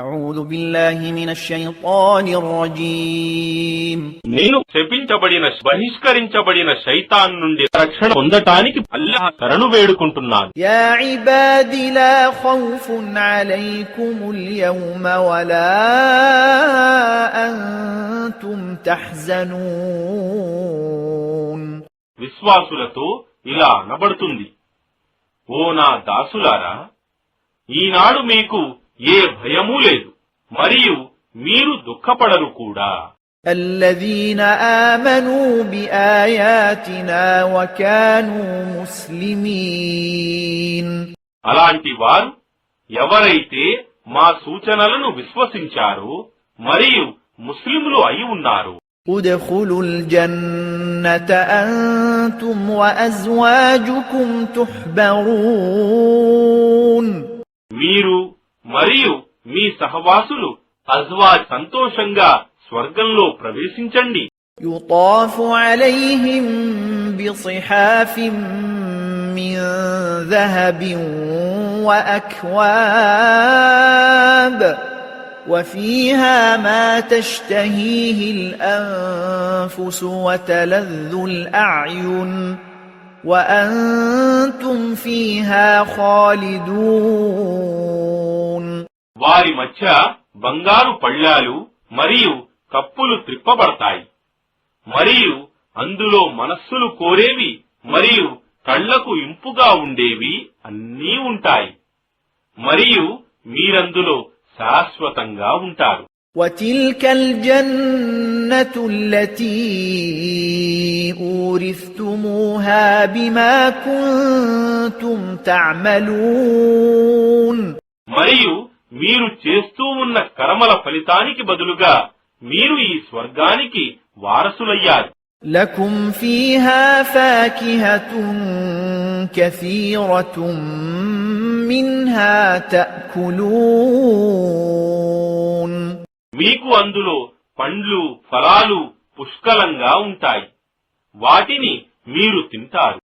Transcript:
أعوذ بالله من الشيطان الرجيم నేను శపించబడిన బహిష్కరించబడిన శైతాన్ నుండి రక్షణ పొందటానికి అల్లాహ్ శరణు వేడుకుంటున్నాను. يا عباد لا خوف عليكم اليوم ولا أنتم تحزنون విశ్వాసులతో ఇలా అనబడుతుంది, ఓ నా దాసులారా, ఈనాడు మీకు ఏ భయమూ లేదు మరియు మీరు దుఃఖపడరు కూడా. الذين آمنوا بآياتنا وكانوا مسلمين అలాంటి వారు ఎవరైతే మా సూచనలను విశ్వసించారో మరియు ముస్లిములు అయి ఉన్నారు. ادخلوا الجنة أنتم وأزواجكم تحبرون మీరు మరియు మీ సహవాసులు అజ్వాజ్ సంతోషంగా స్వర్గంలో ప్రవేశించండి. يطاف عليهم بصحاف من ذهب وأكواب وفيها ما تشتهيه الأنفس وتلذ الأعين وأنتم فيها خالدون వారి మధ్య బంగారు పళ్ళాలు మరియు కప్పులు త్రిప్పబడతాయి మరియు అందులో మనస్సులు కోరేవి మరియు కళ్లకు ఇంపుగా ఉండేవి అన్నీ ఉంటాయి మరియు మీరందులో శాశ్వతంగా ఉంటారు. وتلك الجنة التي أورثتموها بما كنتم تعملون మరియు మీరు చేస్తూ ఉన్న కర్మల ఫలితానికి బదులుగా మీరు ఈ స్వర్గానికి వారసులయ్యారు. لكم فيها فاكهة كثيرة منها تأكلون మీకు అందులో పండ్లు ఫలాలు పుష్కలంగా ఉంటాయి, వాటిని మీరు తింటారు.